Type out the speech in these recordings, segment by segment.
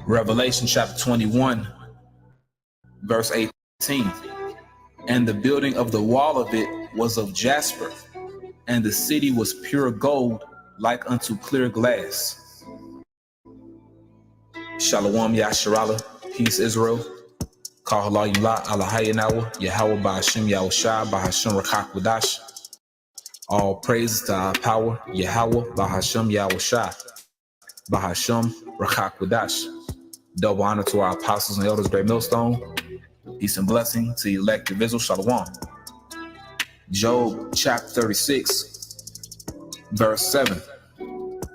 Revelation chapter 21, verse 18. And the building of the wall of it was of jasper, and the city was pure gold, like unto clear glass. Shalom Yasharala, peace Israel. Kahala Yula Alahayanawa, Yahweh Ba'ashem Yahushua, Ba'ashem Rakakwadash. All praises to our power, Yahweh Ba'ashem Yahushua, Ba'ashem Rakakwadash. Double honor to our apostles and elders, Great Millstone. Peace and blessing to elect Israel. Shalom. Job chapter 36, verse 7.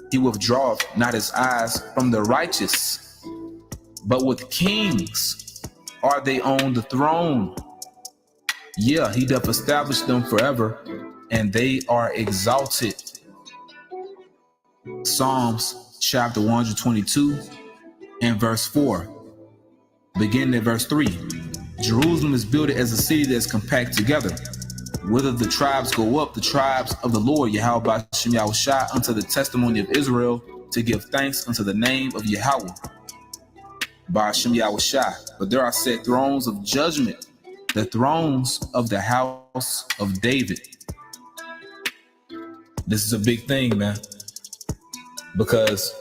He withdraweth not his eyes from the righteous, but with kings are they on the throne. Yeah, he doth establish them forever, and they are exalted. Psalms chapter 122 and verse 4. Beginning at verse 3. Jerusalem is built as a city that is compact together. Whither the tribes go up, the tribes of the Lord, Yahweh Ba'ashem Yahushua, unto the testimony of Israel, to give thanks unto the name of Yahweh Ba'ashem Yahushua. But there are set thrones of judgment, the thrones of the house of David. This is a big thing, man, because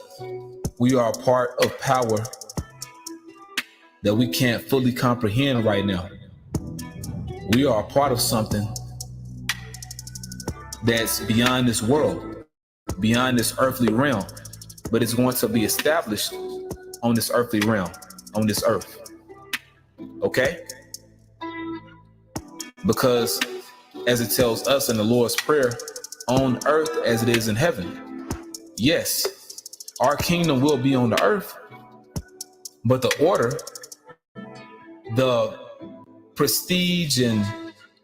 we are a part of power that we can't fully comprehend right now. We are a part of something that's beyond this world, beyond this earthly realm, but it's going to be established on this earthly realm, on this earth. Okay? Because as it tells us in the Lord's Prayer, on earth as it is in heaven. Yes, our kingdom will be on the earth, but the order, the prestige and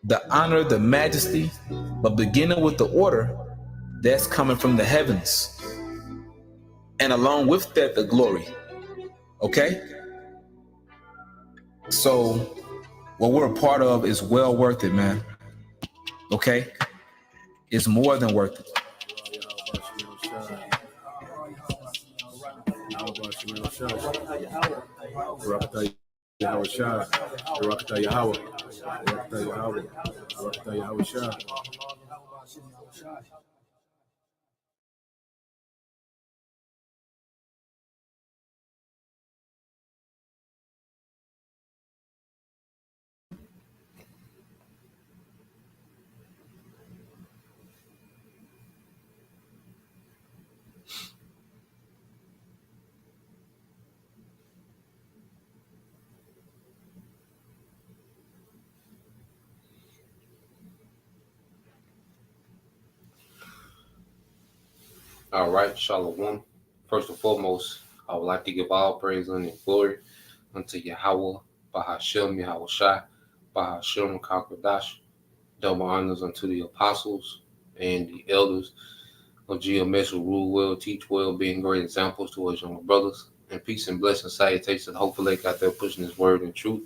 the honor, the majesty, but beginning with the order, that's coming from the heavens. And along with that, the glory. Okay? So what we're a part of is well worth it, man. Okay? It's more than worth it. All right, Shalom. First and foremost, I would like to give all praise and glory unto Yahweh, Ba'ashem Yahushua, Ba'ashem Kakwadash. Double honors unto the apostles and the elders of GMS who rule well, teach well, being great examples to us younger brothers. And peace and blessing, salutations. Hopefully, they out there pushing His word in truth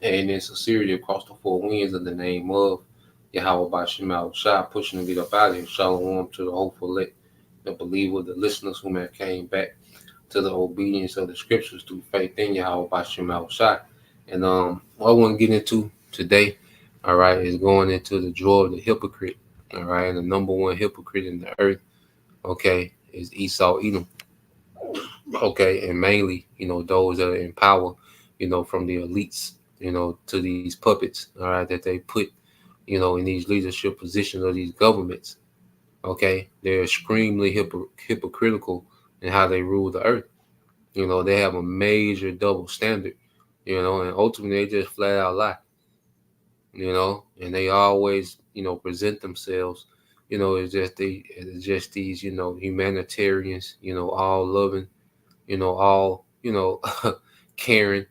and in sincerity across the four winds in the name of Yahweh Ba'ashem Yahushua, pushing to get up out of here. Shalom to the hopeful elect, the believer, the listeners who have came back to the obedience of the scriptures through faith in Yahweh Ba'ashem Yahushua. And what I want to get into today, all right, is going into the drawer of the hypocrite. All right, and the number one hypocrite in the earth, okay, is Esau Edom. Okay, and mainly, those that are in power, from the elites, to these puppets, all right, that they put, in these leadership positions of these governments. Okay, they're extremely hypocritical in how they rule the earth. They have a major double standard, and ultimately they just flat out lie, and they always, present themselves, as just these, humanitarians, all loving, all, caring,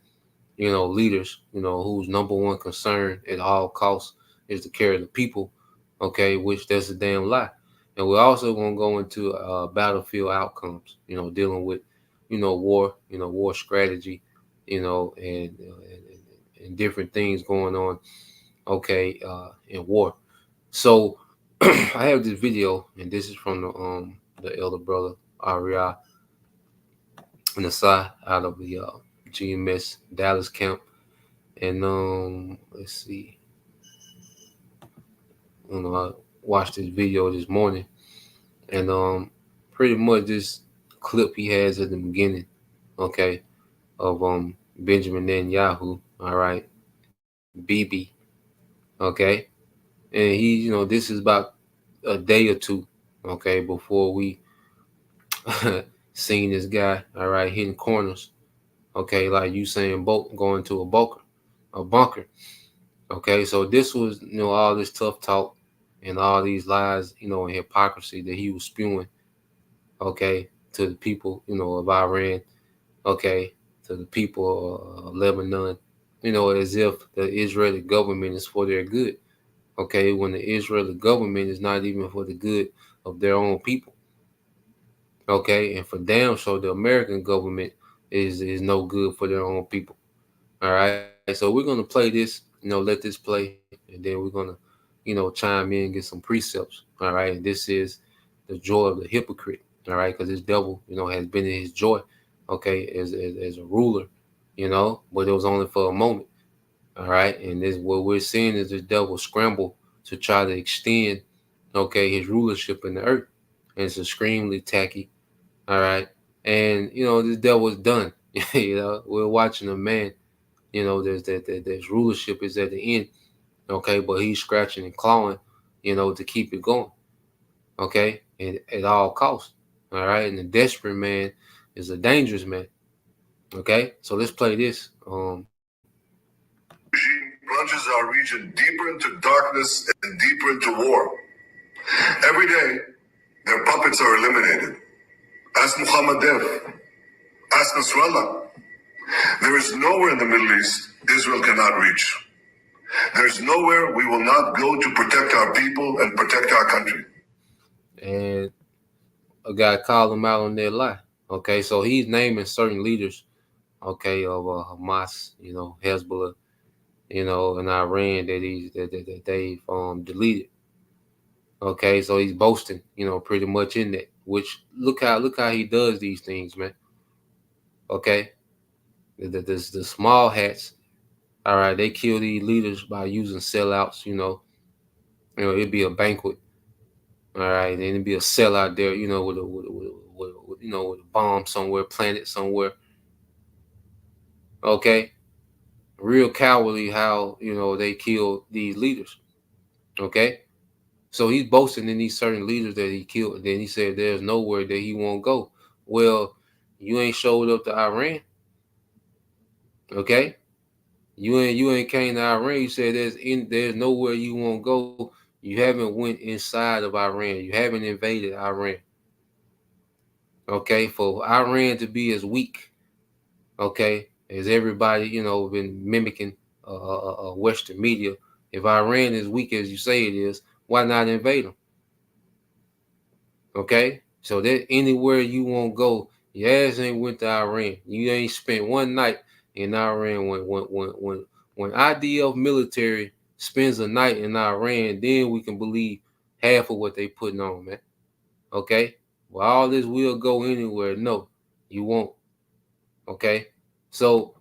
leaders, whose number one concern at all costs is to care of the people, okay, which that's a damn lie. And we're also going to go into battlefield outcomes, dealing with, war, war strategy, and different things going on, okay, in war. So I have this video, and this is from the elder brother Arya, Nasai out of the GMS Dallas camp. And let's see, I watched this video this morning, and pretty much this clip he has at the beginning, okay, of Benjamin Netanyahu, all right, BB, okay, and this is about a day or two, okay, before we seen this guy, all right, hitting corners, okay, like you saying, going to a bunker. Okay, so this was, all this tough talk and all these lies, and hypocrisy that he was spewing, okay, to the people, of Iran, okay, to the people of Lebanon, as if the Israeli government is for their good, okay, when the Israeli government is not even for the good of their own people, okay, and for damn sure the American government is no good for their own people. All right, so we're gonna play this, let this play, and then we're gonna, chime in and get some precepts. All right, and this is the joy of the hypocrite. All right, because this devil, has been in his joy, okay, as a ruler, but it was only for a moment. All right, and this what we're seeing is the devil scramble to try to extend, okay, his rulership in the earth, and it's extremely tacky. All right, and this devil is done. We're watching a man. There's rulership is at the end, okay, but he's scratching and clawing, to keep it going, okay, and at all costs, all right. And the desperate man is a dangerous man, okay. So let's play this. Regime plunges our region deeper into darkness and deeper into war. Every day, their puppets are eliminated. Ask Muhammad Def. Ask Nasrallah. There is nowhere in the Middle East Israel cannot reach. There is nowhere we will not go to protect our people and protect our country. And a guy called him out on their lie. Okay, so he's naming certain leaders, okay, of Hamas, Hezbollah, and Iran that they've deleted. Okay, so he's boasting, pretty much in that. Which look how he does these things, man. Okay, the small hats. All right, they kill these leaders by using sellouts. It'd be a banquet. All right, and it'd be a sellout there. With a bomb somewhere, planted somewhere. Okay, real cowardly how they kill these leaders. Okay, so he's boasting in these certain leaders that he killed, and then he said there's nowhere that he won't go. Well, you ain't showed up to Iran. Okay, you ain't came to Iran. You said there's nowhere you won't go. You haven't went inside of Iran. You haven't invaded Iran. Okay, for Iran to be as weak, okay, as everybody been mimicking Western media. If Iran is weak as you say it is, why not invade them? Okay, so that anywhere you won't go, your ass ain't went to Iran. You ain't spent one night in Iran. When IDF military spends a night in Iran, then we can believe half of what they putting on, man. Okay, well, all this will go anywhere. No, you won't. Okay, so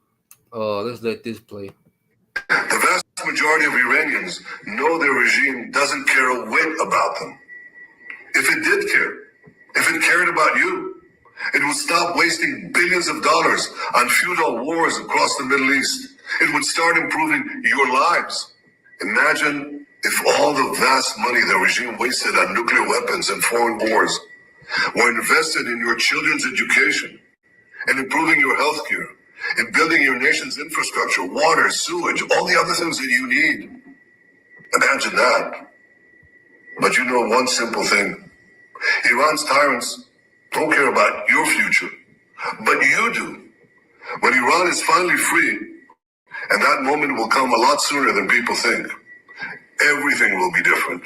let's let this play. The vast majority of Iranians know their regime doesn't care a whit about them. If it did care, if it cared about you, it would stop wasting billions of dollars on futile wars across the Middle East. It would start improving your lives. Imagine if all the vast money the regime wasted on nuclear weapons and foreign wars were invested in your children's education and improving your health care, in building your nation's infrastructure, water, sewage, all the other things that you need. Imagine that. But you know one simple thing. Iran's tyrants don't care about your future, but you do. When Iran is finally free, and that moment will come a lot sooner than people think, everything will be different.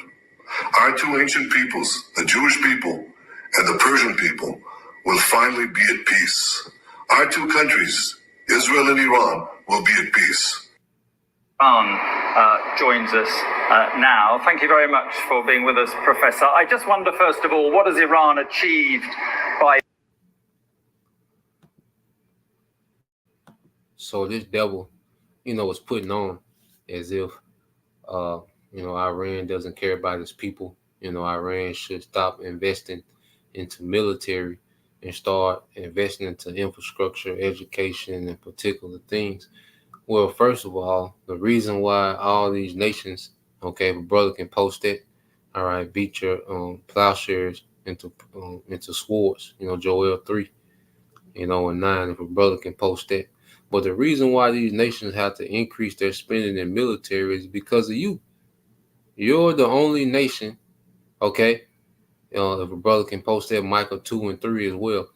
Our two ancient peoples, the Jewish people and the Persian people, will finally be at peace. Our two countries, Israel and Iran, will be at peace. Joins us now. Thank you very much for being with us, Professor. I just wonder, first of all, what has Iran achieved by... So this devil, was putting on as if, uh, Iran doesn't care about its people. Iran should stop investing into military and start investing into infrastructure, education, and particular things. Well, first of all, the reason why all these nations, okay, if a brother can post it, all right, beat your plowshares into swords, Joel 3, and 9, if a brother can post that. But the reason why these nations have to increase their spending in military is because of you. You're the only nation, okay? If a brother can post that, Micah 2 and 3 as well,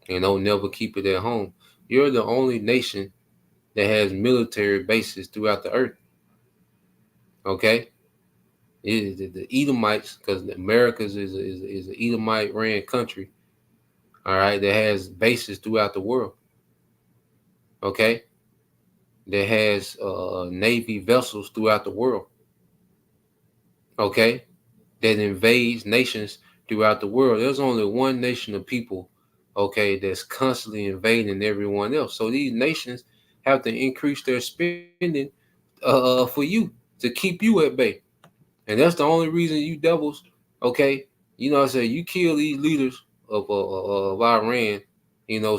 never keep it at home. You're the only nation that has military bases throughout the earth, okay? It is the Edomites, because America's is an Edomite ran country, all right, that has bases throughout the world, okay? That has Navy vessels throughout the world, okay? That invades nations throughout the world. There's only one nation of people, okay, that's constantly invading everyone else. So these nations have to increase their spending for you, to keep you at bay. And that's the only reason you devils, okay, I say you kill these leaders of Iran,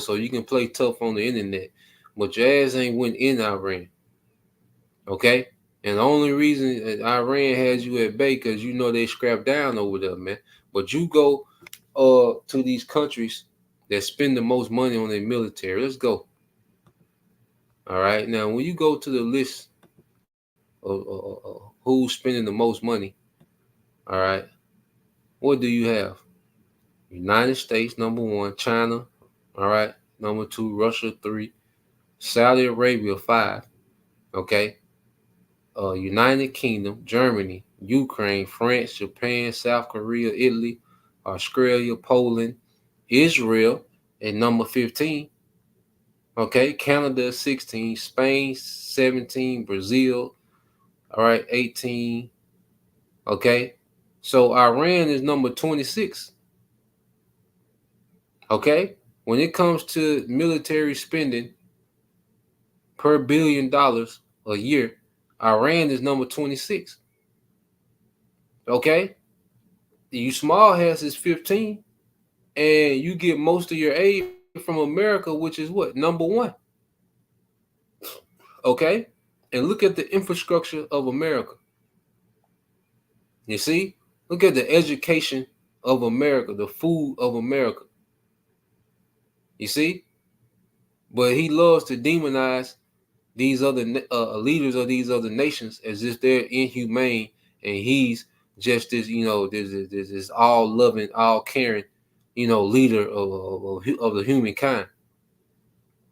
so you can play tough on the internet. But your ass ain't went in Iran, okay? And the only reason Iran has you at bay because they scrap down over there, man. But you go to these countries that spend the most money on their military. Let's go. All right. Now, when you go to the list of who's spending the most money, all right, what do you have? United States, number one. China, all right, number two. Russia, 3. Saudi Arabia, 5. Okay. United Kingdom, Germany, Ukraine, France, Japan, South Korea, Italy, Australia, Poland, Israel at number 15. Okay, Canada 16, Spain 17, Brazil, all right, 18. Okay, so Iran is number 26. Okay, when it comes to military spending per $1 billion a year, Iran is number 26. Okay, you small hats is 15, and you get most of your aid from America, which is what? Number 1. Okay, and look at the infrastructure of America. You see, look at the education of America, the food of America. You see, but he loves to demonize these other leaders of these other nations as if they're inhumane, and he's just this all loving, all caring, leader of the humankind.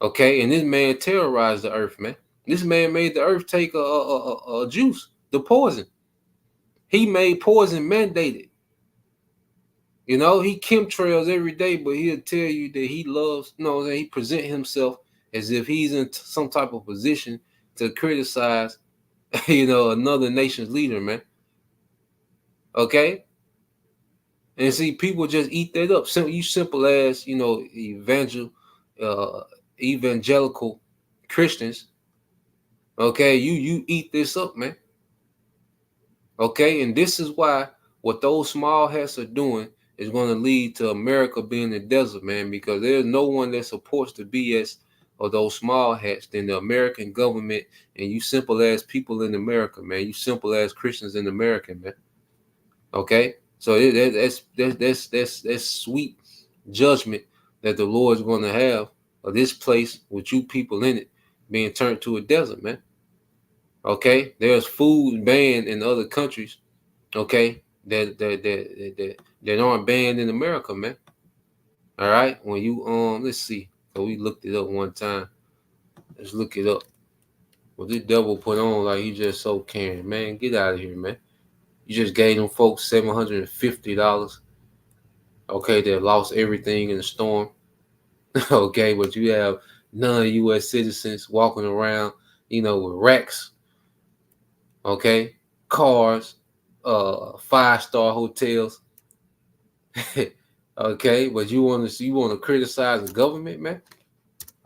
Okay, and this man terrorized the earth, man. This man made the earth take a juice, the poison. He made poison mandated. He chemtrails every day, but he'll tell you that he loves, he present himself as if he's in some type of position to criticize, another nation's leader, man. Okay? And see, people just eat that up. So you simple as, evangelical Christians, okay, you eat this up, man. Okay, and this is why what those small hats are doing is going to lead to America being the desert, man, because there's no one that supports the BS of those small hats than the American government and you simple as people in America, man. You simple as Christians in America, man. Okay, so that's sweet judgment that the Lord is going to have of this place with you people in it being turned to a desert, man. Okay, there's food banned in other countries, okay, that aren't banned in America, man. All right, when you let's see, so we looked it up one time. Let's look it up. What this devil put on like he just so caring, man. Get out of here, man. You just gave them folks $750, okay, that lost everything in the storm. Okay, but you have non-U.S. citizens walking around, with racks, okay, cars, 5-star hotels. Okay, but you want to criticize the government, man?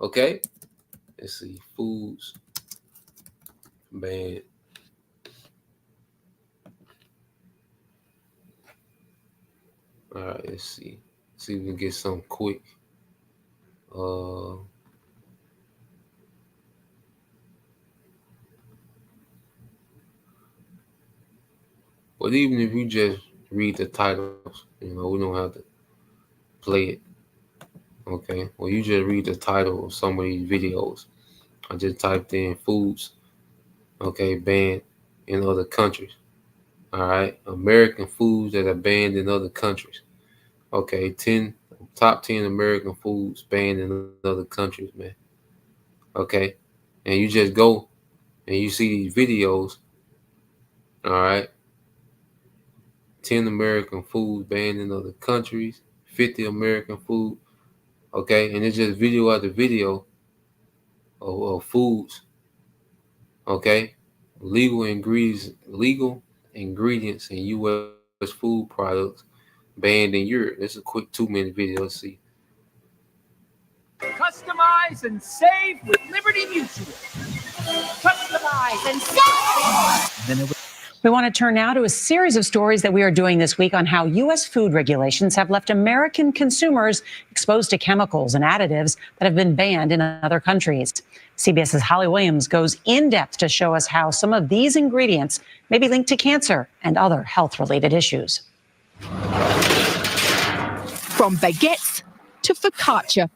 Okay, Let's see, foods banned. All right, let's see. See if we can get something quick. But even if you just read the titles, we don't have to play it. Okay. Well, you just read the title of some of these videos. I just typed in foods, okay, banned in other countries. All right. American foods that are banned in other countries. Okay. Top 10 American foods banned in other countries, man. Okay. And you just go and you see these videos. All right. 10 American foods banned in other countries, 50 American food. Okay. And it's just video after video of foods. Okay. Legal ingredients in U.S. food products banned in Europe. This is a quick 2-minute video. Let's see. Customize and save with Liberty Mutual. Customize and save. We want to turn now to a series of stories that we are doing this week on how U.S. food regulations have left American consumers exposed to chemicals and additives that have been banned in other countries. CBS's Holly Williams goes in depth to show us how some of these ingredients may be linked to cancer and other health-related issues. From baguettes to focaccia,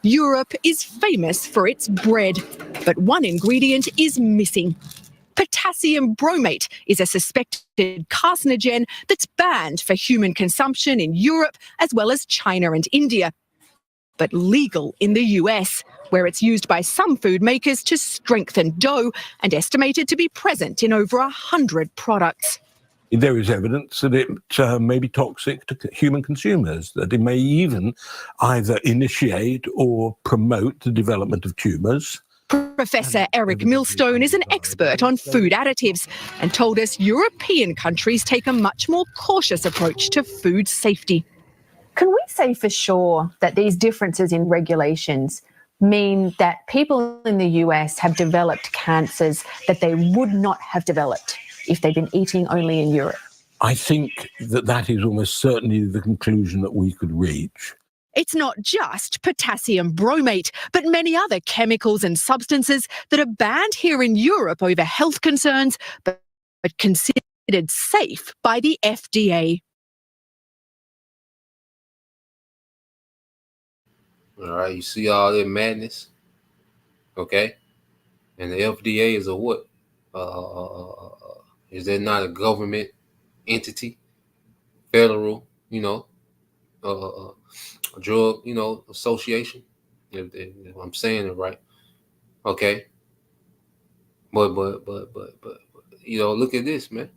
Europe is famous for its bread, but one ingredient is missing. Potassium bromate is a suspected carcinogen that's banned for human consumption in Europe as well as China and India, but legal in the US, where it's used by some food makers to strengthen dough and estimated to be present in over 100 products. There is evidence that it may be toxic to human consumers, that it may even either initiate or promote the development of tumours. Professor Eric Millstone is an expert on food additives and told us European countries take a much more cautious approach to food safety. Can we say for sure that these differences in regulations mean that people in the US have developed cancers that they would not have developed if they'd been eating only in Europe? I think that is almost certainly the conclusion that we could reach. It's not just potassium bromate, but many other chemicals and substances that are banned here in Europe over health concerns, but considered safe by the FDA. All right, you see all that madness, okay? And the FDA is a what? Is that not a government entity? Federal, drug, association. If I'm saying it right, okay. But look at this, man.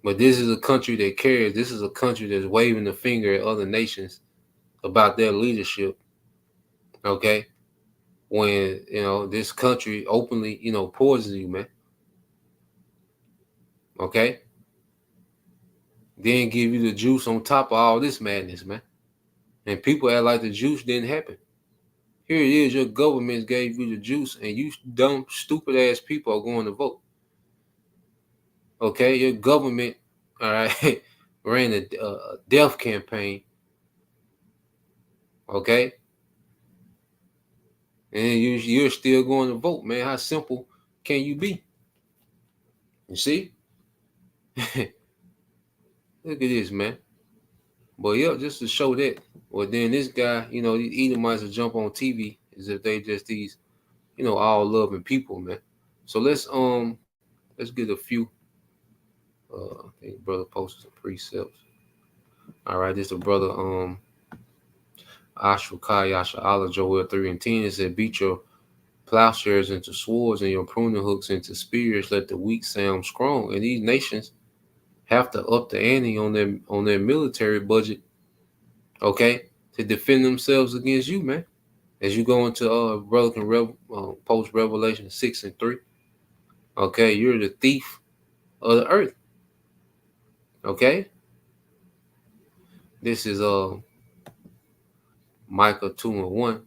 But this is a country that cares. This is a country that's waving the finger at other nations about their leadership, okay? When, this country openly, poisons you, man. Okay? Then give you the juice on top of all this madness, man. And people act like the juice didn't happen. Here it is, your government gave you the juice, and you dumb, stupid-ass people are going to vote. Okay? Your government, all right, ran a death campaign. Okay? And you're still going to vote, man. How simple can you be? You see? Look at this, man. But yeah, just to show that. Well, then this guy, these Edomites will jump on TV as if they just these, all loving people, man. So let's get a few. I think brother posted some precepts. All right, this is the brother Ashrakayasha Allah Joel 3:10. It said, beat your plowshares into swords and your pruning hooks into spears. Let the weak sound strong. And these nations have to up the ante on their military budget, okay, to defend themselves against you, man. As you go into brother can post Revelation 6:3, okay, you're the thief of the earth, okay. This is Micah 2:1,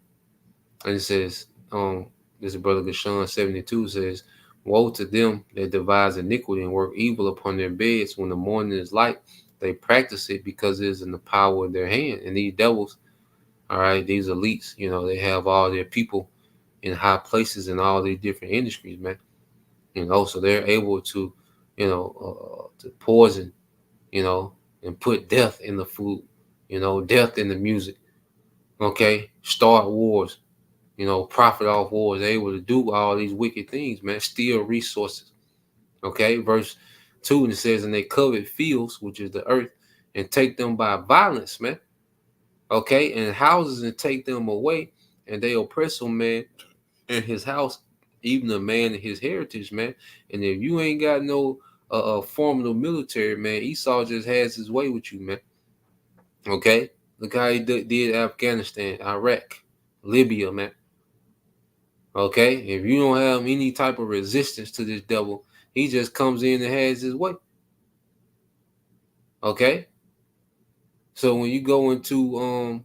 and it says, This is Brother Gashan 72 says, woe to them that devise iniquity and work evil upon their beds. When the morning is light, they practice it because it is in the power of their hand. And these devils, all right, these elites, they have all their people in high places in all these different industries, man. So they're able to, to poison, and put death in the food, death in the music. Okay, start wars, profit off wars. They're able to do all these wicked things, man. Steal resources. Okay, verse 2, and it says, and they covet fields, which is the earth, and take them by violence, man. Okay, and houses, and take them away, and they oppress a man in his house, even a man in his heritage, man. And if you ain't got no formidable military, man, Esau just has his way with you, man. Okay, look how he did Afghanistan, Iraq, Libya, man. Okay, if you don't have any type of resistance to this devil, he just comes in and has his way. Okay, so when you go into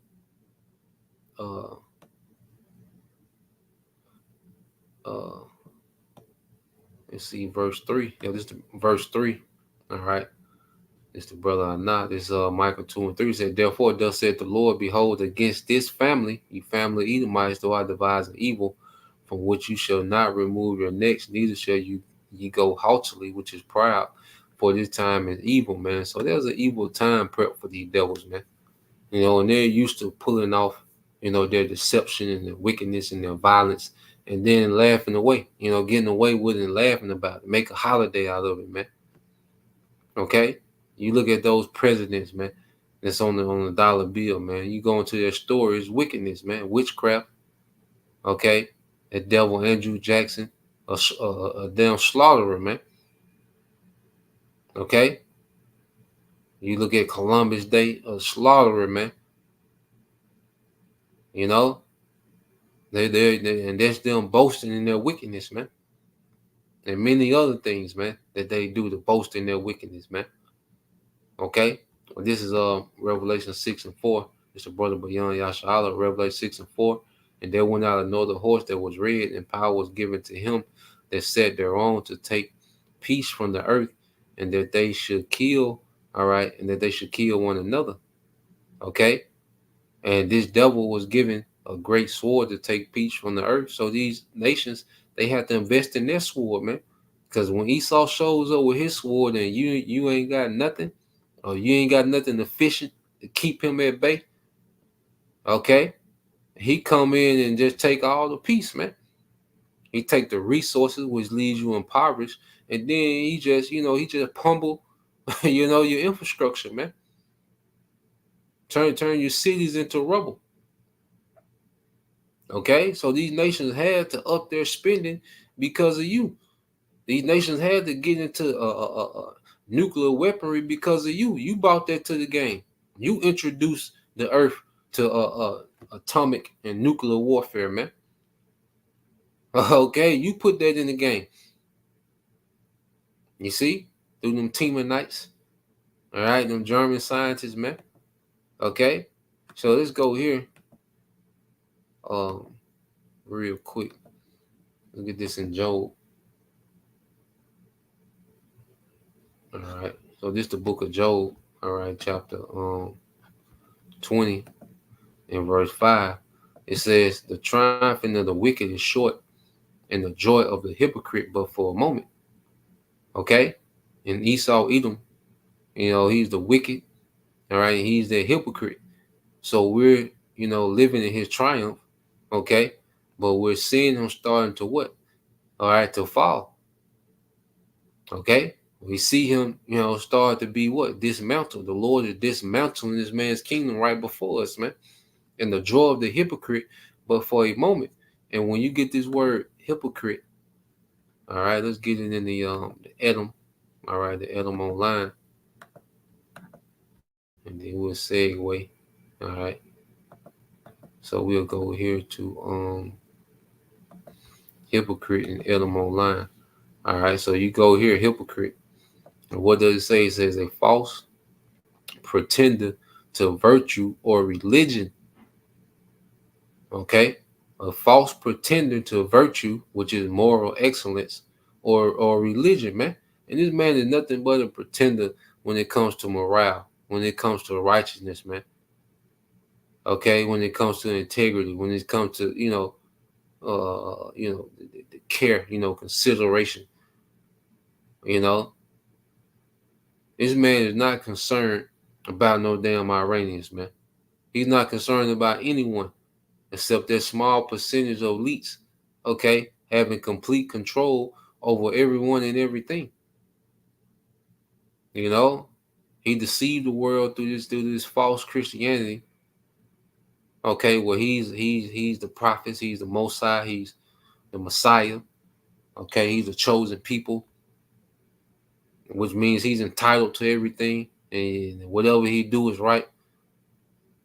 let's see, verse 3. Yeah, this is verse 3. All right. It's the brother or not. This Micah 2 and 3 said, therefore thus said the Lord, behold, against this family, you family Edomites, though I devise an evil, from which you shall not remove your necks, neither shall ye go haughtily, which is proud, for this time is evil, man. So there's an evil time prep for these devils, man. And they're used to pulling off, their deception and their wickedness and their violence, and then laughing away, getting away with it and laughing about it. Make a holiday out of it, man. Okay? You look at those presidents, man, that's on the dollar bill, man. You go into their stories, wickedness, man, witchcraft. Okay? That devil Andrew Jackson, a damn slaughterer, man. Okay? You look at Columbus Day, a slaughterer, man. They and that's them boasting in their wickedness, man. And many other things, man, that they do to boast in their wickedness, man. Okay? Well, this is Revelation 6 and 4. It's the brother Bayan Yashala, Revelation 6 and 4. And there went out another horse that was red, and power was given to him that sat thereon to take peace from the earth, and that they should kill, all right, and that they should kill one another. Okay? And this devil was given a great sword to take peace from the earth. So these nations, they have to invest in their sword, man. Because when Esau shows up with his sword and you ain't got nothing, or you ain't got nothing efficient to keep him at bay, okay, he come in and just take all the peace, man. He take the resources, which leaves you impoverished, and then he just pummel, your infrastructure, man. Turn your cities into rubble. Okay, so these nations had to up their spending because of you. These nations had to get into nuclear weaponry because of you. You brought that to the game. You introduced the earth to atomic and nuclear warfare, man. Okay, you put that in the game. You see, through them Temanites, all right, them German scientists, man. Okay, so let's go here, real quick. Look at this in Job. All right, so this is the book of Job. All right, chapter 20 and verse 5. It says, the triumphing of the wicked is short, and the joy of the hypocrite but for a moment. Okay, and Esau Edom, he's the wicked. All right, he's the hypocrite. So we're living in his triumph. Okay, but we're seeing him starting to what? All right, to fall. Okay, we see him start to be what? Dismantled. The Lord is dismantling this man's kingdom right before us, man. And the joy of the hypocrite but for a moment. And when you get this word hypocrite, all right, let's get it in the Edom. All right, the Edom online. And then we'll segue. All right. So we'll go here to hypocrite and Edom online. All right, so you go here, hypocrite. And what does it say? It says a false pretender to virtue or religion. Okay, a false pretender to virtue, which is moral excellence, or religion, man. And this man is nothing but a pretender when it comes to morale, when it comes to righteousness, man. Okay, when it comes to integrity, when it comes to the care, consideration. You know, this man is not concerned about no damn Iranians, man. He's not concerned about anyone except that small percentage of elites, okay, having complete control over everyone and everything. You know, he deceived the world through this false Christianity. Okay, well he's the prophets, he's the Mosai, he's the Messiah. Okay, he's a chosen people, which means he's entitled to everything, and whatever he do is right.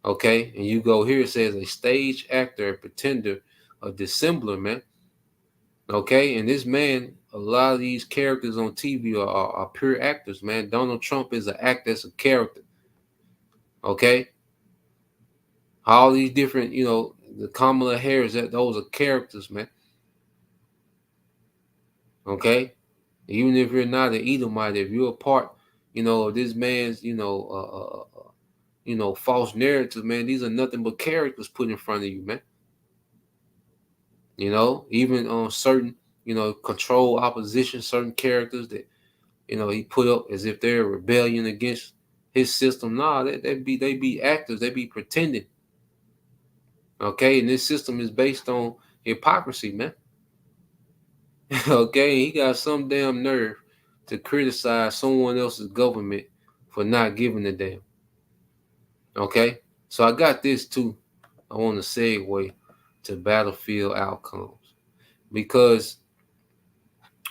Okay, and you go here, it says a stage actor, a pretender, a dissembler, man. Okay, and this man, a lot of these characters on TV are pure actors, man. Donald Trump is an actor, that's a character. Okay, all these different, the Kamala Harris, those are characters, man. Okay, even if you're not an Edomite, if you're a part, of this man's, false narrative, man, these are nothing but characters put in front of you, man. Even on certain, control opposition, certain characters that, he put up as if they're a rebellion against his system. Nah, they be actors, they be pretending. Okay, and this system is based on hypocrisy, man. Okay, he got some damn nerve to criticize someone else's government for not giving a damn. Okay, so I got this too. I want to segue to battlefield outcomes, because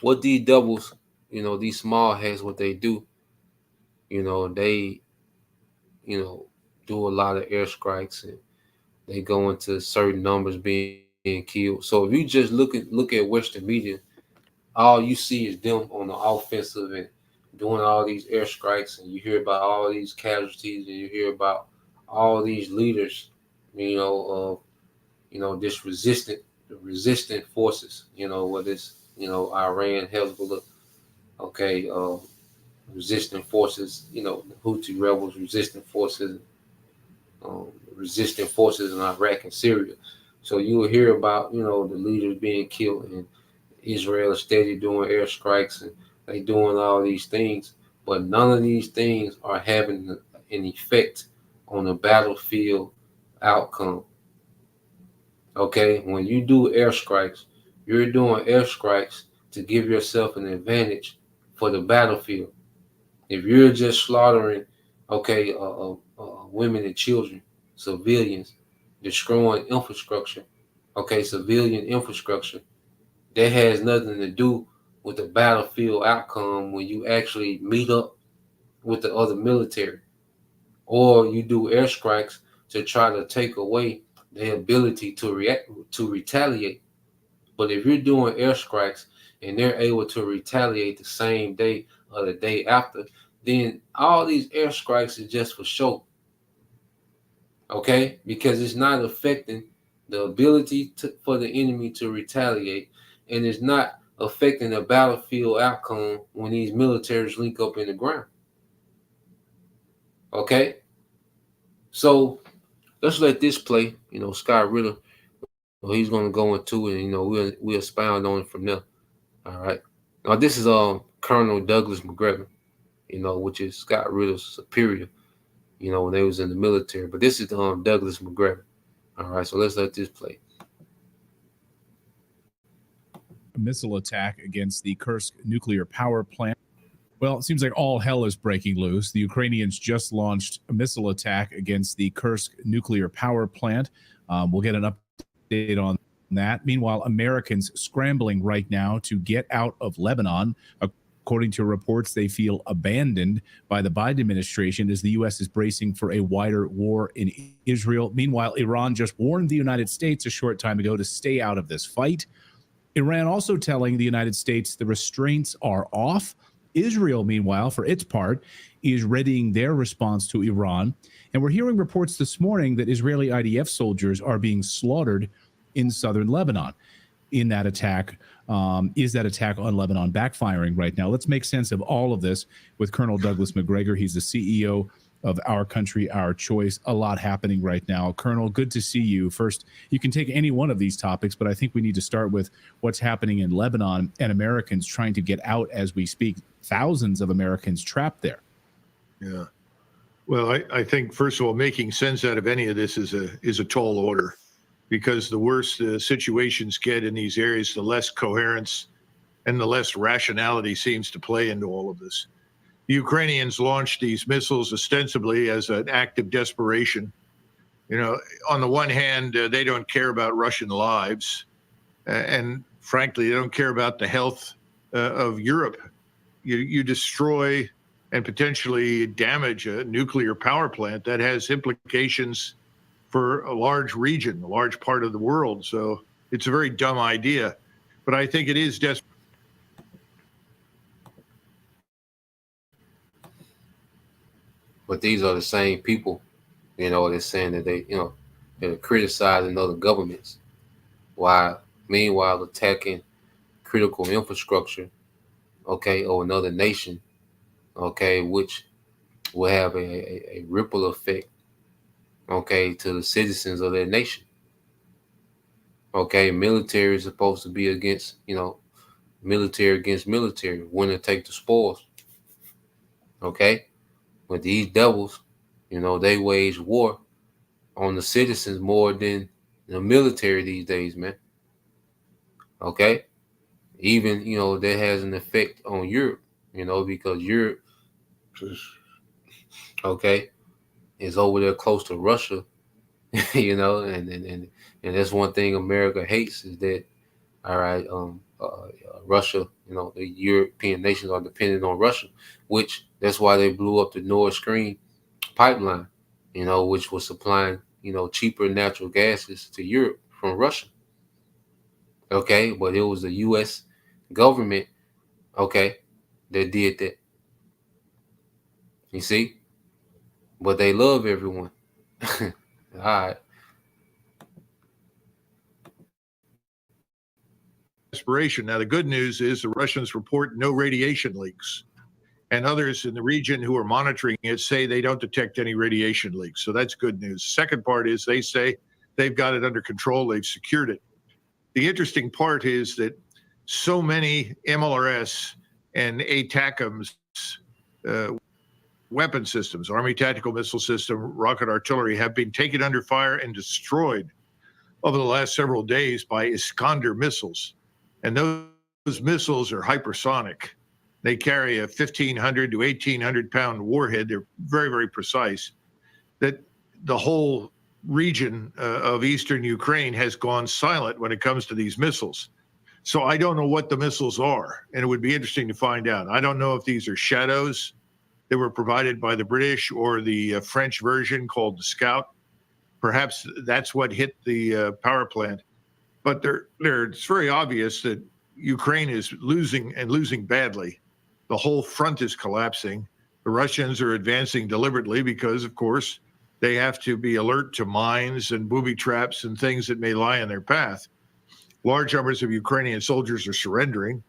what these doubles, these small hats, what they do, they, do a lot of airstrikes, and they go into certain numbers being killed. So if you just look at Western media, all you see is them on the offensive and doing all these airstrikes, and you hear about all these casualties, and you hear about all these leaders, of this resistant forces, whether it's Iran, Hezbollah, okay, resistant forces, the Houthi rebels, resistant forces in Iraq and Syria. So you will hear about the leaders being killed, and Israel is steady doing airstrikes, and they doing all these things, but none of these things are having an effect on the battlefield outcome. Okay, when you do airstrikes, you're doing airstrikes to give yourself an advantage for the battlefield. If you're just slaughtering, okay, women and children, civilians, destroying infrastructure, okay, civilian infrastructure, that has nothing to do with the battlefield outcome when you actually meet up with the other military, or you do airstrikes to try to take away their ability to retaliate. But if you're doing airstrikes and they're able to retaliate the same day or the day after, then all these airstrikes is just for show. Okay, because it's not affecting the ability for the enemy to retaliate, and it's not affecting the battlefield outcome when these militaries link up in the ground. Okay, so let's let this play. Scott Ritter, he's going to go into it, and we'll expound on it from there. All right. Now this is Colonel Douglas McGregor, which is Scott Ritter's superior, when they was in the military. But this is Douglas McGregor. All right, so let's let this play. A missile attack against the Kursk nuclear power plant. Well, it seems like all hell is breaking loose. The Ukrainians just launched a missile attack against the Kursk nuclear power plant. We'll get an update on that. Meanwhile, Americans scrambling right now to get out of Lebanon. According to reports, they feel abandoned by the Biden administration as the U.S. is bracing for a wider war in Israel. Meanwhile, Iran just warned the United States a short time ago to stay out of this fight. Iran also telling the United States the restraints are off. Israel, meanwhile, for its part, is readying their response to Iran. And we're hearing reports this morning that Israeli IDF soldiers are being slaughtered in southern Lebanon. In that attack, is that attack on Lebanon backfiring right now? Let's make sense of all of this with Colonel Douglas McGregor. He's the CEO of Our Country, Our Choice. A lot happening right now. Colonel, good to see you. First, you can take any one of these topics, but I think we need to start with what's happening in Lebanon and Americans trying to get out as we speak. Thousands of Americans trapped there. Yeah. Well, I think, first of all, making sense out of any of this is a tall order, because the worse the situations get in these areas, the less coherence and the less rationality seems to play into all of this. The Ukrainians launched these missiles ostensibly as an act of desperation. You know, on the one hand, they don't care about Russian lives, and frankly, they don't care about the health of Europe. You destroy and potentially damage a nuclear power plant that has implications for a large region, a large part of the world. So it's a very dumb idea, but I think it is desperate. But these are the same people, you know, they're saying that they, you know, they're criticizing other governments, while meanwhile attacking critical infrastructure, okay, or another nation, okay, which will have a ripple effect, okay, to the citizens of their nation. Okay, military is supposed to be against, you know, military against military, winner take the spoils. Okay, but these devils, you know, they wage war on the citizens more than the military these days, man. Okay, even, you know, that has an effect on Europe, you know, because Europe, okay, is over there close to Russia, you know, and that's one thing America hates, is that, all right, Russia, you know, the European nations are dependent on Russia, which that's why they blew up the Nord Stream pipeline, you know, which was supplying, you know, cheaper natural gases to Europe from Russia. Okay, but it was the U.S. government, okay, that did that. You see, but they love everyone. All right. Desperation. Now, the good news is the Russians report no radiation leaks, and others in the region who are monitoring it say they don't detect any radiation leaks. So that's good news. Second part is they say they've got it under control. They've secured it. The interesting part is that so many MLRS and ATACMS weapon systems, Army Tactical Missile System, rocket artillery, have been taken under fire and destroyed over the last several days by Iskander missiles. And those missiles are hypersonic. They carry a 1,500 to 1,800 pound warhead. They're very, very precise. That the whole region of eastern Ukraine has gone silent when it comes to these missiles. So I don't know what the missiles are, and it would be interesting to find out. I don't know if these are Shadows that were provided by the British or the French version called the Scout. Perhaps that's what hit the power plant. But it's very obvious that Ukraine is losing, and losing badly. The whole front is collapsing. The Russians are advancing deliberately because, of course, they have to be alert to mines and booby traps and things that may lie in their path. Large numbers of Ukrainian soldiers are surrendering.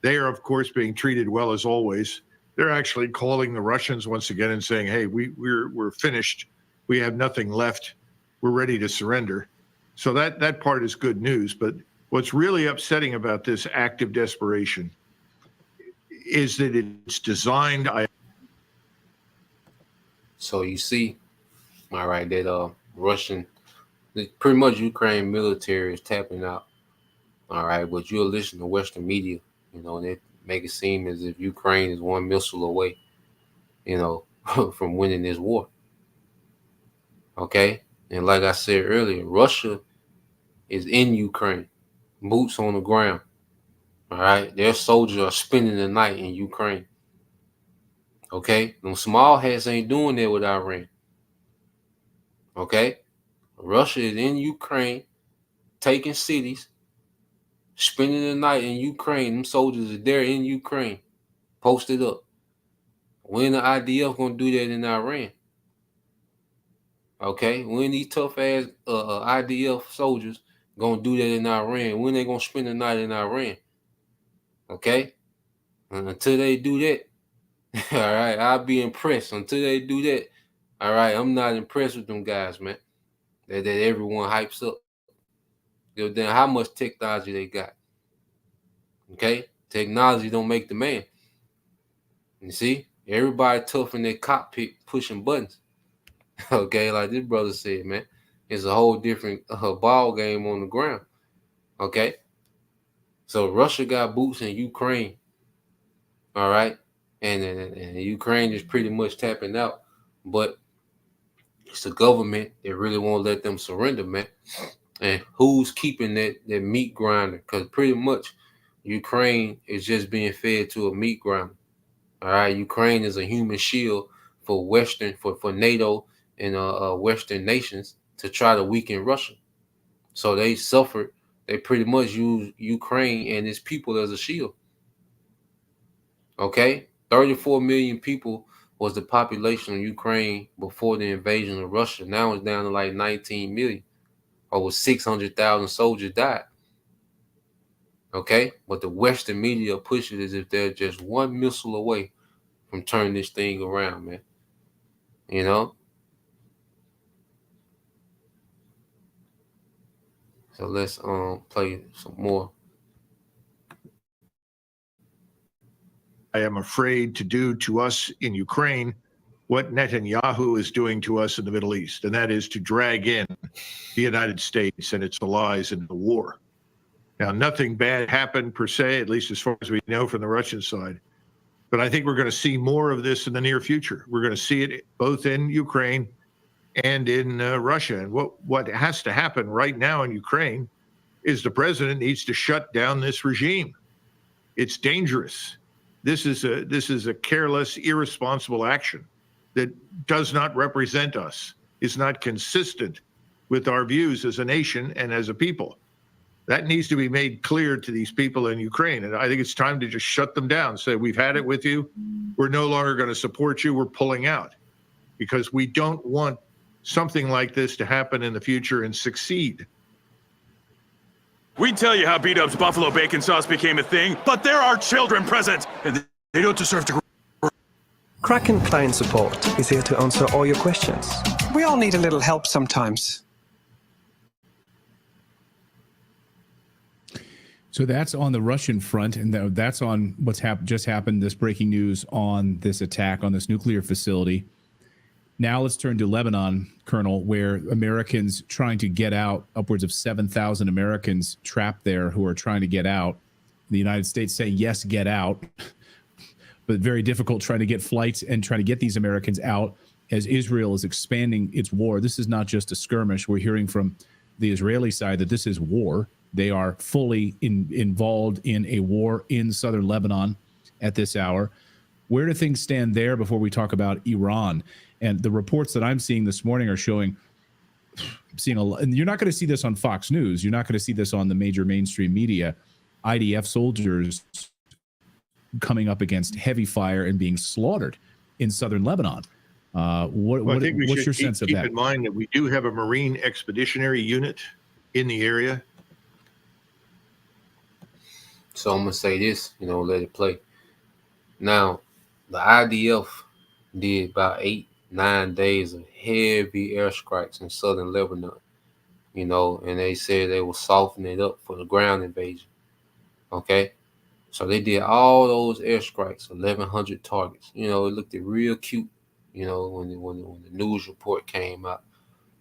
They are, of course, being treated well as always. They're actually calling the Russians once again and saying, hey, we're finished. We have nothing left. We're ready to surrender. So that part is good news. But what's really upsetting about this act of desperation is that it's designed. So you see, all right, that pretty much Ukraine military is tapping out. All right, but you'll listen to Western media, you know, and they make it seem as if Ukraine is one missile away, you know, from winning this war. Okay, and like I said earlier, Russia is in Ukraine, boots on the ground. All right, their soldiers are spending the night in Ukraine. Okay, them small hats ain't doing that with Iran. Okay, Russia is in Ukraine, taking cities, spending the night in Ukraine. Them soldiers are there in Ukraine, posted up. When the IDF gonna do that in Iran? Okay, when these tough ass IDF soldiers gonna do that in Iran? When they gonna spend the night in Iran? Okay? And until they do that, all right, I'll be impressed. Until they do that, all right, I'm not impressed with them guys, man. That everyone hypes up. Then how much technology they got? Okay? Technology don't make the man. You see? Everybody tough in their cockpit pushing buttons. Okay, like this brother said, man. It's a whole different ball game on the ground. Okay? So Russia got boots in Ukraine. All right? And Ukraine is pretty much tapping out. But it's the government that really won't let them surrender, man. And who's keeping that meat grinder? Because pretty much Ukraine is just being fed to a meat grinder. All right, Ukraine is a human shield for for NATO and Western nations to try to weaken Russia. So they suffered. They pretty much use Ukraine and its people as a shield. Okay, 34 million people was the population of Ukraine before the invasion of Russia. Now it's down to like 19 million. Over 600,000 soldiers died. Okay, but the Western media push it as if they're just one missile away from turning this thing around, man. You know? So let's play some more. I am afraid to do to us in Ukraine what Netanyahu is doing to us in the Middle East, and that is to drag in the United States and its allies into the war. Now, nothing bad happened per se, at least as far as we know from the Russian side. But I think we're going to see more of this in the near future. We're going to see it both in Ukraine and in Russia. And what has to happen right now in Ukraine is the president needs to shut down this regime. It's dangerous. This is a careless, irresponsible action that does not represent us, is not consistent with our views as a nation and as a people. That needs to be made clear to these people in Ukraine. And I think it's time to just shut them down. Say, we've had it with you. We're no longer going to support you. We're pulling out because we don't want something like this to happen in the future and succeed. We tell you how beat-up's buffalo bacon sauce became a thing, but there are children present, and they don't deserve to. Kraken Client Support is here to answer all your questions. We all need a little help sometimes. So that's on the Russian front, and that's on what's just happened, this breaking news on this attack on this nuclear facility. Now let's turn to Lebanon, Colonel, where Americans trying to get out, upwards of 7,000 Americans trapped there who are trying to get out. The United States saying, yes, get out, but very difficult trying to get flights and trying to get these Americans out as Israel is expanding its war. This is not just a skirmish. We're hearing from the Israeli side that this is war. They are fully involved in a war in southern Lebanon at this hour. Where do things stand there before we talk about Iran? And the reports that I'm seeing this morning are showing, and you're not going to see this on Fox News. You're not going to see this on the major mainstream media. IDF soldiers coming up against heavy fire and being slaughtered in southern Lebanon. What's your sense of that? Keep in mind that we do have a Marine Expeditionary Unit in the area. So I'm going to say this, let it play. Now, the IDF did about 8-9 days of heavy airstrikes in southern Lebanon, and they said they will soften it up for the ground invasion. Okay? So they did all those airstrikes, 1,100 targets. It looked real cute, when the news report came out.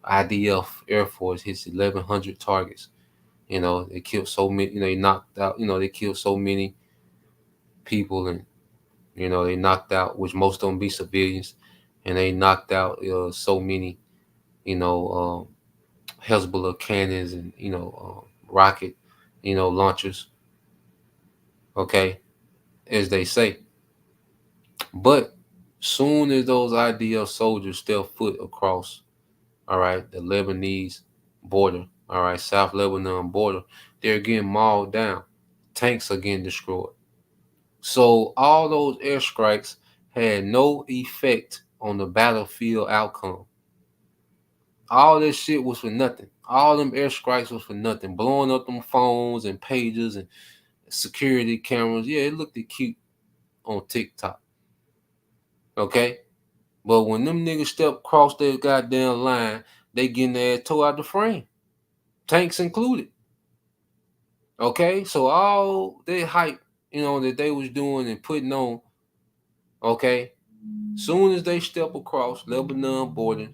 IDF Air Force hits 1,100 targets. They killed so many, they knocked out, they killed so many people, and, they knocked out, which most of them be civilians, and they knocked out so many, Hezbollah cannons and, rocket, launchers. Okay, as they say. But soon as those IDF soldiers step foot across, all right, the Lebanese border, all right, South Lebanon border, they're getting mauled down. Tanks are getting destroyed. So all those airstrikes had no effect on the battlefield outcome. All that shit was for nothing. All them airstrikes was for nothing. Blowing up them phones and pages and security cameras. Yeah, it looked cute on TikTok. Okay? But when them niggas step across their goddamn line, they getting their ass tore out the frame. Tanks included. Okay? So all that hype, that they was doing and putting on, okay? Soon as they step across Lebanon border,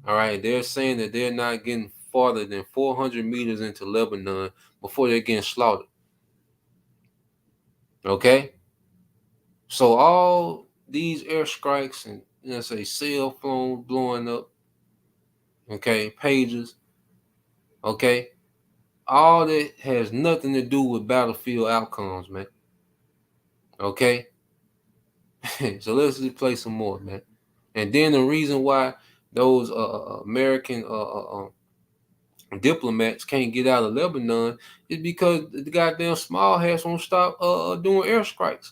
all right, they're saying that they're not getting farther than 400 meters into Lebanon before they're getting slaughtered. Okay? So all these airstrikes and, say cell phones blowing up, okay, pages, okay, all that has nothing to do with battlefield outcomes, man. Okay? So let's just play some more, man. And then the reason why those American diplomats can't get out of Lebanon is because the goddamn small hats won't stop doing airstrikes.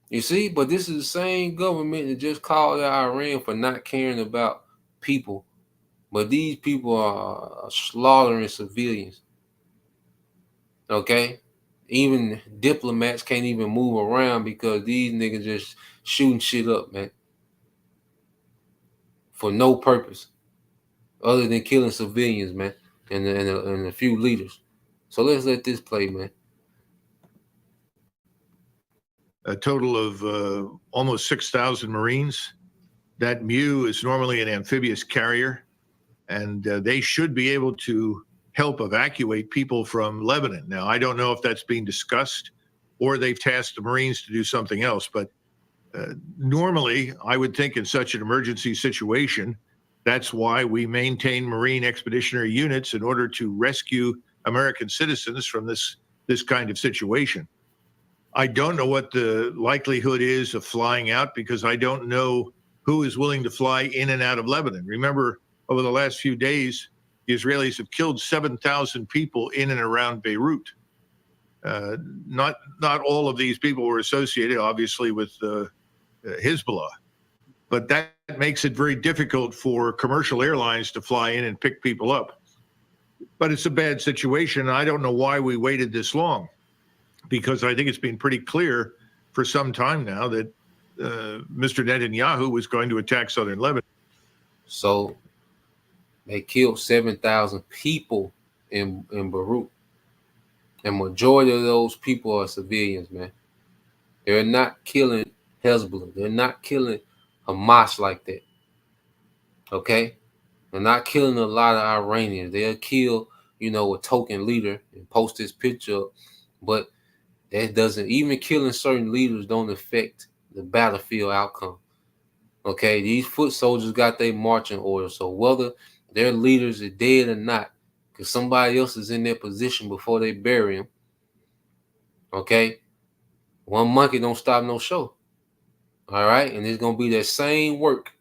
You see, but this is the same government that just called out Iran for not caring about people. But these people are slaughtering civilians. Okay? Even diplomats can't even move around because these niggas just shooting shit up, man. For no purpose other than killing civilians, man, and a few leaders. So let's let this play, man. A total of almost 6,000 Marines. That MEU is normally an amphibious carrier, and they should be able to help evacuate people from Lebanon. Now, I don't know if that's being discussed or they've tasked the Marines to do something else, but normally I would think in such an emergency situation, that's why we maintain Marine expeditionary units in order to rescue American citizens from this kind of situation. I don't know what the likelihood is of flying out because I don't know who is willing to fly in and out of Lebanon. Remember, over the last few days, the Israelis have killed 7,000 people in and around Beirut. Not all of these people were associated, obviously, with Hezbollah. But that makes it very difficult for commercial airlines to fly in and pick people up. But it's a bad situation. I don't know why we waited this long, because I think it's been pretty clear for some time now that Mr. Netanyahu was going to attack southern Lebanon. So they killed 7,000 people in Beirut. And majority of those people are civilians, man. They're not killing Hezbollah. They're not killing Hamas like that. Okay? They're not killing a lot of Iranians. They'll kill, a token leader and post his picture up. But that doesn't, even killing certain leaders don't affect the battlefield outcome. Okay? These foot soldiers got their marching orders. So whether their leaders are dead or not, because somebody else is in their position before they bury him, okay? One monkey don't stop no show. All right? And it's going to be that same work.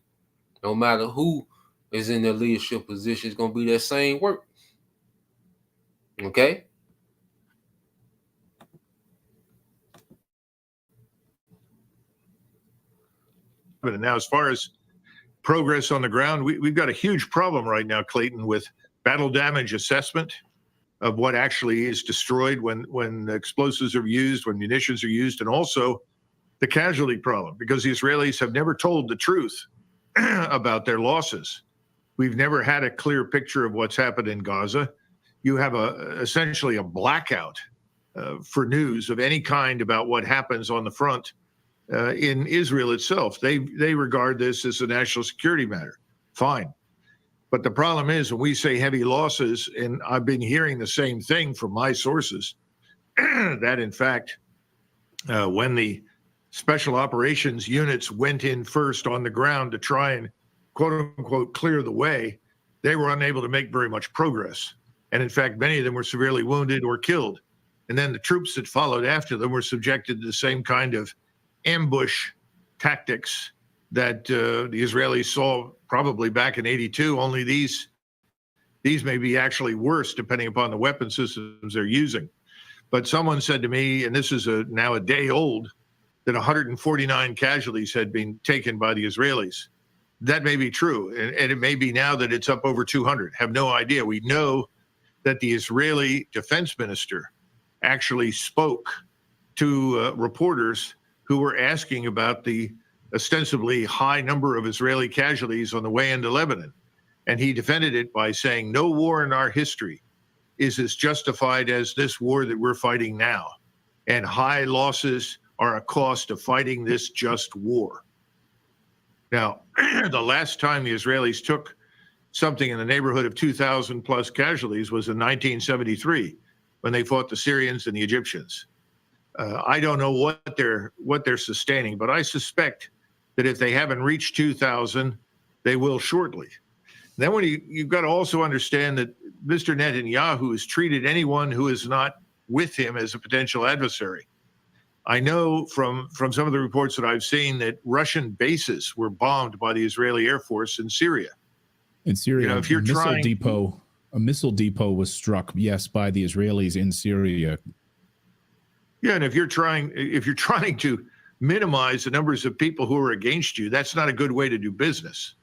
No matter who is in their leadership position, it's going to be that same work. Okay? But now, as far as progress on the ground, we've got a huge problem right now, Clayton, with battle damage assessment of what actually is destroyed when explosives are used, when munitions are used, and also the casualty problem, because the Israelis have never told the truth about their losses. We've never had a clear picture of what's happened in Gaza. You have essentially a blackout for news of any kind about what happens on the front in Israel itself. They regard this as a national security matter. Fine. But the problem is when we say heavy losses, and I've been hearing the same thing from my sources, that in fact, when the special operations units went in first on the ground to try and quote unquote clear the way, they were unable to make very much progress. And in fact, many of them were severely wounded or killed. And then the troops that followed after them were subjected to the same kind of ambush tactics that the Israelis saw probably back in '82, only these may be actually worse depending upon the weapon systems they're using. But someone said to me, and this is now a day old, that 149 casualties had been taken by the Israelis. that may be true. And it may be now that it's up over 200. Have no idea. We know that the Israeli defense minister actually spoke to reporters who were asking about the ostensibly high number of Israeli casualties on the way into Lebanon. And he defended it by saying, no war in our history is as justified as this war that we're fighting now. And high losses are a cost of fighting this just war. Now, the last time the Israelis took something in the neighborhood of 2,000 plus casualties was in 1973 when they fought the Syrians and the Egyptians. I don't know what they're sustaining, but I suspect that if they haven't reached 2,000, they will shortly. Then you've got to also understand that Mr. Netanyahu has treated anyone who is not with him as a potential adversary. I know from some of the reports that I've seen that Russian bases were bombed by the Israeli Air Force in Syria. In Syria, if you're a missile depot was struck, yes, by the Israelis in Syria. Yeah, and if you're trying to minimize the numbers of people who are against you, that's not a good way to do business.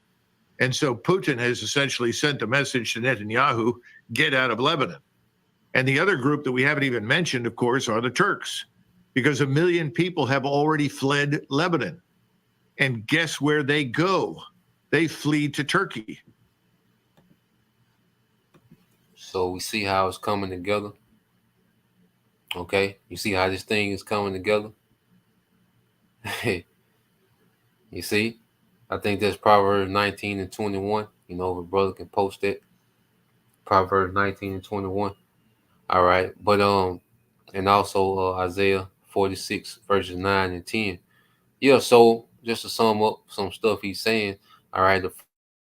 And so Putin has essentially sent a message to Netanyahu, get out of Lebanon. And the other group that we haven't even mentioned, of course, are the Turks, because 1 million people have already fled Lebanon. And guess where they go? They flee to Turkey. So we see how it's coming together. Okay, you see how this thing is coming together? You see? I think that's Proverbs 19 and 21. You know, if a brother can post it. Proverbs 19 and 21. All right. But and also Isaiah 46 verses 9 and 10. Yeah, so just to sum up some stuff he's saying, all right, the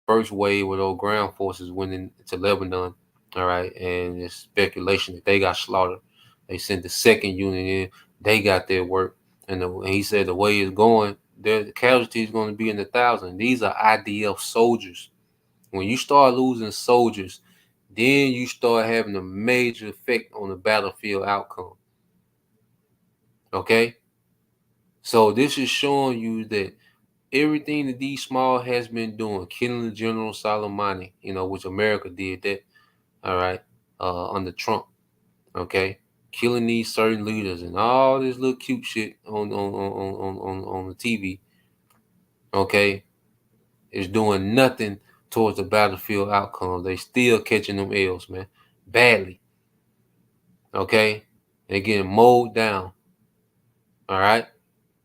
first wave with those ground forces went into Lebanon, all right, and it's speculation that they got slaughtered. They sent the second unit in, they got their work, and he said the way it's going, the casualties going to be in the thousands. These are IDF soldiers. When you start losing soldiers, then you start having a major effect on the battlefield outcome. Okay? So this is showing you that everything that these small has been doing, killing the General Soleimani, you know, which America did that, all right, under Trump, okay, killing these certain leaders and all this little cute shit on the TV, okay, is doing nothing towards the battlefield outcome. They still catching them L's, man, badly. Okay, they're getting mowed down. All right,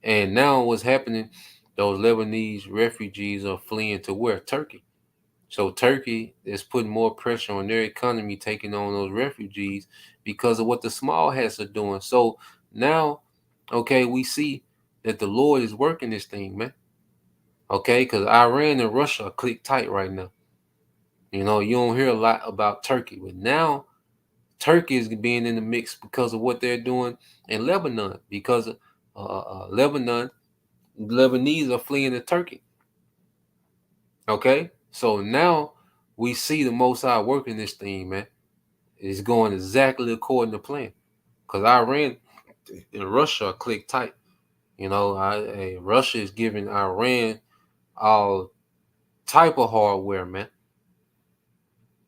and now what's happening? Those Lebanese refugees are fleeing to where? Turkey. So Turkey is putting more pressure on their economy, taking on those refugees because of what the small hats are doing. So now, okay, we see that the Lord is working this thing, man. Okay, because Iran and Russia are clicked tight right now. You know, you don't hear a lot about Turkey, but now Turkey is being in the mix because of what they're doing in Lebanon, because Lebanon, Lebanese are fleeing to Turkey. Okay, so now we see the Most High working this thing, man. It's going exactly according to plan, because Iran and Russia are clicked tight. You know, Russia is giving Iran all type of hardware, man.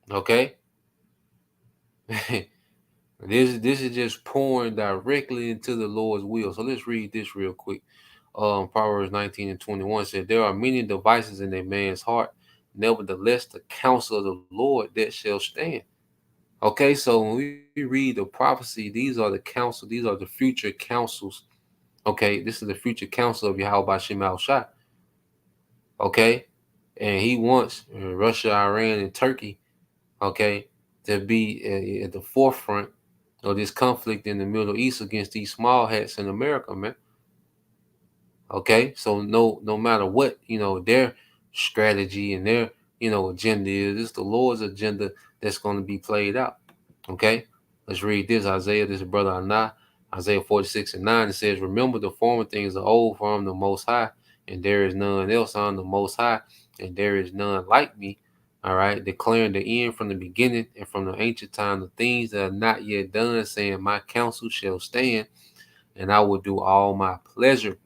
Okay. This is just pouring directly into the Lord's will. So let's read this real quick. Proverbs 19 and 21 said, there are many devices in a man's heart, nevertheless the counsel of the Lord that shall stand. Okay, so when we read the prophecy, these are the counsel, these are the future counsels. Okay, this is the future counsel of Yahweh Shem Shai. Okay, and he wants Russia, Iran, and Turkey, okay, to be at the forefront of this conflict in the Middle East against these small hats in America, man. Okay, so no matter what, you know, their strategy and their, you know, agenda is, it's the Lord's agenda that's going to be played out. Okay, let's read this. Isaiah, this is brother Anah, Isaiah 46 and 9. It says, remember the former things are old, for I'm the Most High, and there is none else. I'm the Most High, and there is none like me. All right, declaring the end from the beginning and from the ancient time, the things that are not yet done, saying, my counsel shall stand, and I will do all my pleasure.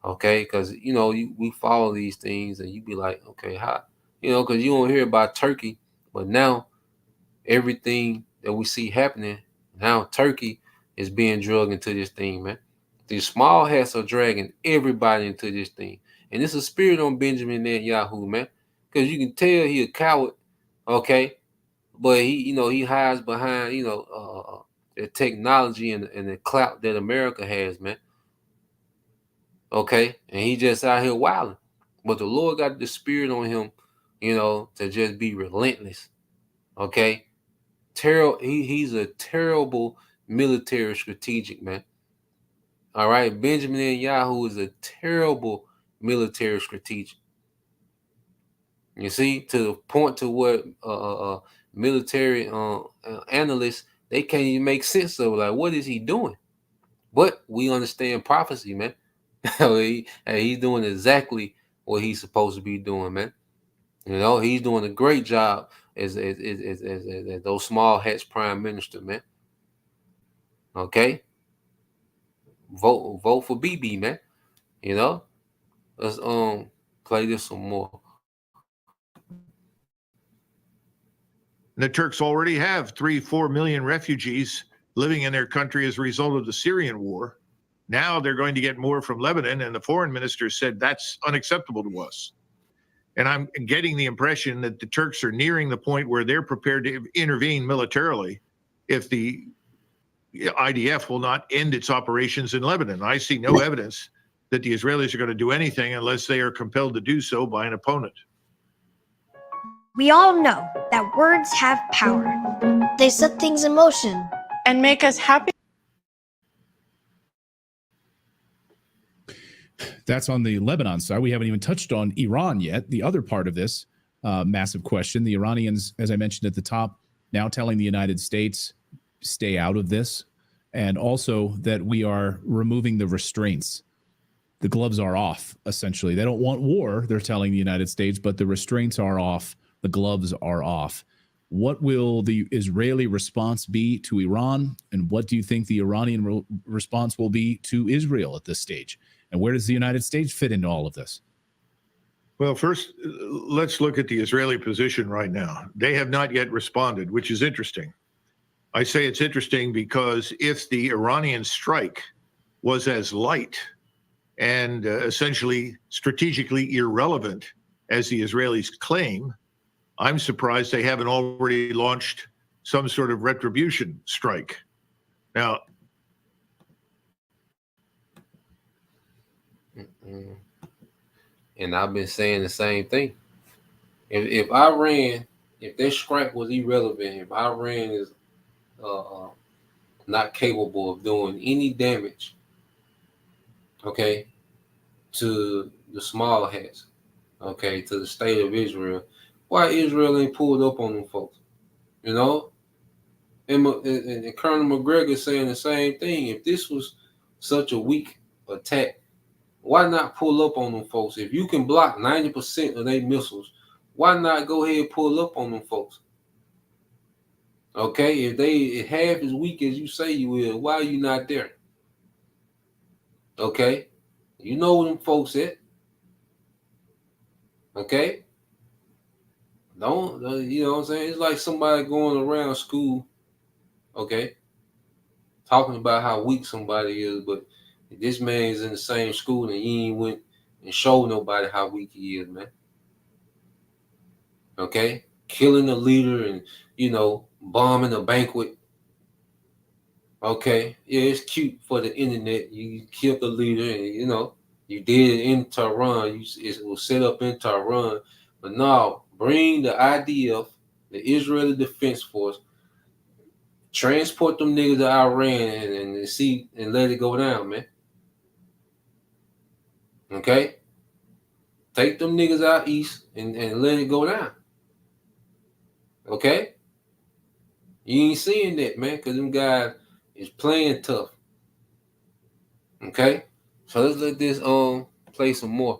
Okay, because we follow these things, and you be like, okay, how, because you don't hear about Turkey, but now everything that we see happening now, Turkey is being drugged into this thing, man. These small hats are dragging everybody into this thing, and it's a spirit on Benjamin Netanyahu, man, because you can tell he a coward, okay, but he hides behind the technology and the clout that America has, man. Okay, and he just out here wilding, but the Lord got the spirit on him, to just be relentless. Okay, he's a terrible military strategic, man. All right, Benjamin Netanyahu is a terrible military strategic. You see, to the point to what military analysts, they can't even make sense of, like, what is he doing? But we understand prophecy, man. He's doing exactly what he's supposed to be doing, man. He's doing a great job as those small hats prime minister, man. Okay, vote for BB, man. Let's play this some more. The Turks already have 3-4 million refugees living in their country as a result of the Syrian war. Now they're going to get more from Lebanon, and the foreign minister said that's unacceptable to us. And I'm getting the impression that the Turks are nearing the point where they're prepared to intervene militarily if the IDF will not end its operations in Lebanon. I see no evidence that the Israelis are going to do anything unless they are compelled to do so by an opponent. We all know that words have power. They set things in motion and make us happy. That's on the Lebanon side. We haven't even touched on Iran yet. The other part of this massive question, the Iranians, as I mentioned at the top, now telling the United States, stay out of this, and also that we are removing the restraints. The gloves are off, essentially. They don't want war, they're telling the United States, but the restraints are off. The gloves are off. What will the Israeli response be to Iran? And what do you think the Iranian response will be to Israel at this stage? And where does the United States fit into all of this? Well, first, let's look at the Israeli position right now. They have not yet responded, which is interesting. I say it's interesting because if the Iranian strike was as light and essentially strategically irrelevant as the Israelis claim, I'm surprised they haven't already launched some sort of retribution strike. Now, and I've been saying the same thing. If Iran, if their strike was irrelevant, if Iran is not capable of doing any damage, okay, to the small hats, okay, to the state of Israel, why Israel ain't pulled up on them folks? And Colonel McGregor saying the same thing. If this was such a weak attack, why not pull up on them folks? If you can block 90% of their missiles, why not go ahead and pull up on them folks? Okay, if they half as weak as you say you will, why are you not there? Okay, you know where them folks at. Okay, don't you know what I'm saying? It's like somebody going around school, okay, talking about how weak somebody is, but this man is in the same school and he ain't went and showed nobody how weak he is, man. Okay, killing a leader and bombing a banquet. Okay, yeah, it's cute for the internet. You killed the leader, and you did it in Tehran. It was set up in Tehran, but no, bring the IDF, the Israeli Defense Force, transport them niggas to Iran and see and let it go down, man. Okay, take them niggas out east and let it go down. Okay, you ain't seeing that, man, because them guys is playing tough. Okay, so let's let this play some more.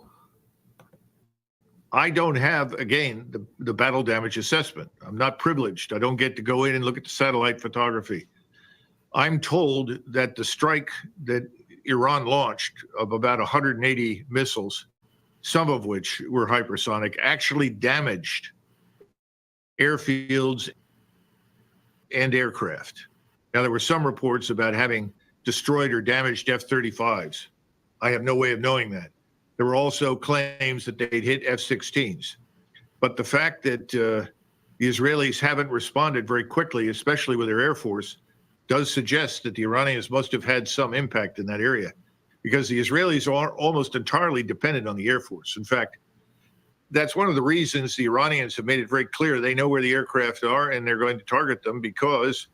I don't have, again, the battle damage assessment. I'm not privileged. I don't get to go in and look at the satellite photography. I'm told that the strike that Iran launched of about 180 missiles, some of which were hypersonic, actually damaged airfields and aircraft. Now, there were some reports about having destroyed or damaged F-35s. I have no way of knowing that. There were also claims that they'd hit F-16s. But the fact that the Israelis haven't responded very quickly, especially with their Air Force, does suggest that the Iranians must have had some impact in that area, because the Israelis are almost entirely dependent on the Air Force. In fact, that's one of the reasons the Iranians have made it very clear they know where the aircraft are and they're going to target them, because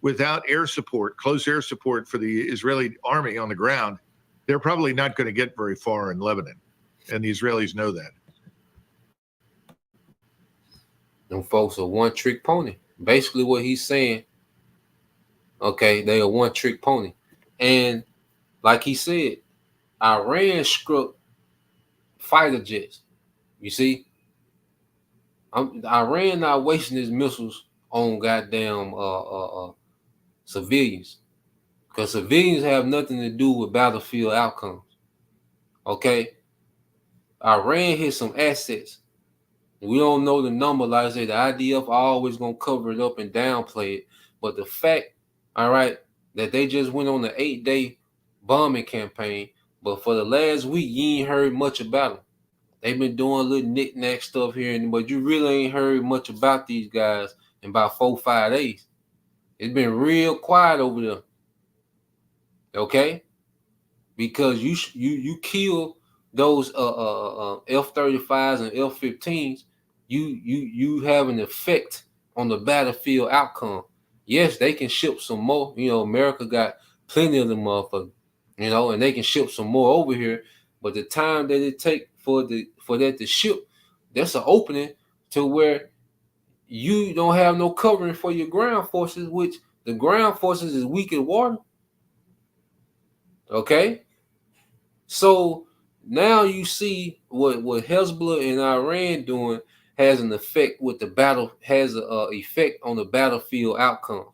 without air support, close air support for the Israeli army on the ground, they're probably not going to get very far in Lebanon. And the Israelis know that. Them folks are one-trick pony. Basically what he's saying, okay, they are one-trick pony. And like he said, Iran struck fighter jets. You see? Iran not wasting his missiles on goddamn civilians. Because civilians have nothing to do with battlefield outcomes. Okay? Iran hit some assets. We don't know the number. Like I said, the IDF always going to cover it up and downplay it. But the fact, all right, that they just went on an 8-day bombing campaign, but for the last week, you ain't heard much about them. They've been doing little knick-knack stuff here, but you really ain't heard much about these guys in about 4-5 days. It's been real quiet over there. Okay? Because you kill those F-35s and F-15s, you have an effect on the battlefield outcome. Yes, they can ship some more. You know, America got plenty of them motherfuckers, you know, and they can ship some more over here. But the time that it take for that to ship, that's an opening to where you don't have no covering for your ground forces, which the ground forces is weak in water. Okay? So now you see what Hezbollah and Iran doing has an effect with the battle, has an effect on the battlefield outcomes.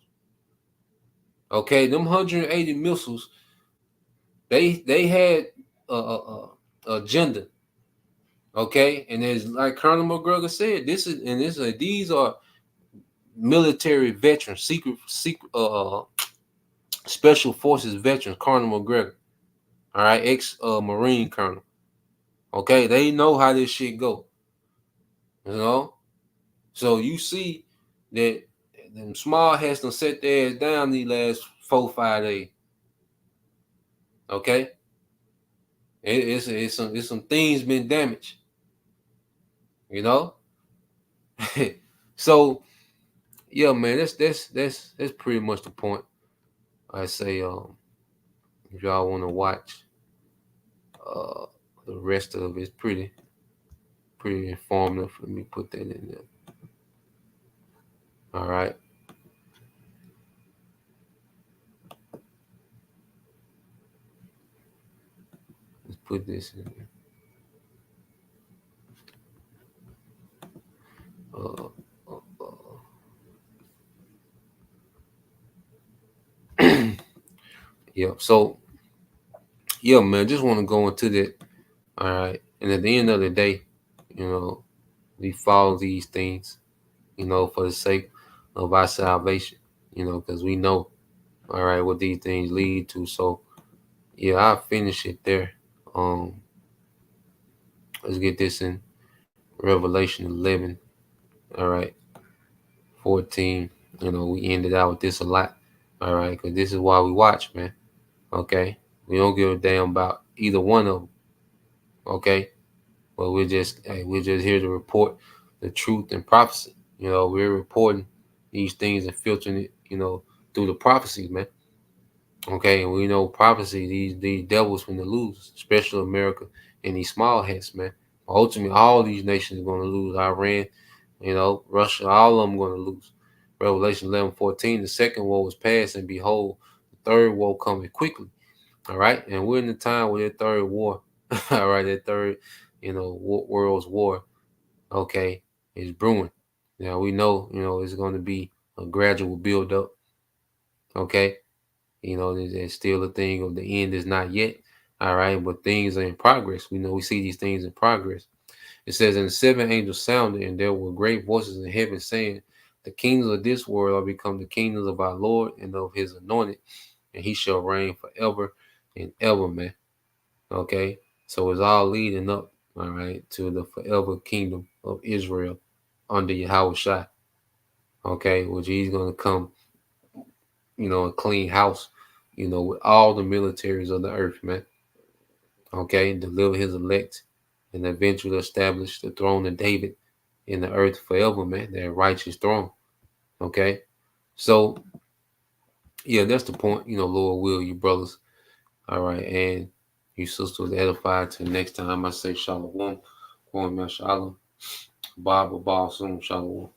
Okay, them 180 missiles, they had agenda. Okay, and as like Colonel McGregor said, these are military veterans, secret special forces veterans. Colonel McGregor, all right, ex-Marine colonel. Okay, they know how this shit go. You know, so you see that them small hats done set their ass down these last 4-5 days. Okay, it's some things been damaged. You know, so yeah, man, that's pretty much the point. I say, if y'all want to watch, the rest of it's pretty informative. Let me put that in there. All right. Let's put this in there. Yeah. So, yeah, man, just want to go into that. All right. And at the end of the day, you know, we follow these things, you know, for the sake of our salvation, you know, because we know, all right, what these things lead to. So, yeah, I'll finish it there. Let's get this in Revelation 11. All right. 14. You know, we ended out with this a lot. All right. Because this is why we watch, man. Okay. We don't give a damn about either one of them. Okay. But we're just here to report the truth and prophecy. You know, we're reporting these things and filtering it, you know, through the prophecies, man. Okay, and we know prophecy, these devils when they lose, especially America and these small hats, man. Ultimately, all these nations are going to lose. Iran, you know, Russia, all of them going to lose. Revelation 11:14, the second woe was past, and behold, the third woe coming quickly. All right, and we're in the time where that third war, all right, that third, you know, world's war, okay, is brewing. Now we know, you know, it's going to be a gradual build up. Okay. You know, there's still a thing of the end is not yet. All right, but things are in progress. We know we see these things in progress. It says, and the seven angels sounded, and there were great voices in heaven saying, the kingdoms of this world are become the kingdoms of our Lord and of his anointed, and he shall reign forever and ever, man. Okay, so it's all leading up, all right, to the forever kingdom of Israel under Yahweh Shai. Okay, which he's going to come, you know, a clean house, you know, with all the militaries of the earth, man. Okay, deliver his elect and eventually establish the throne of David in the earth forever, man, that righteous throne. Okay, so yeah, that's the point, you know, Lord will, you brothers. All right, and you sisters edified. Till next time, I say shalom. Shalom. Bob, soon, shalom.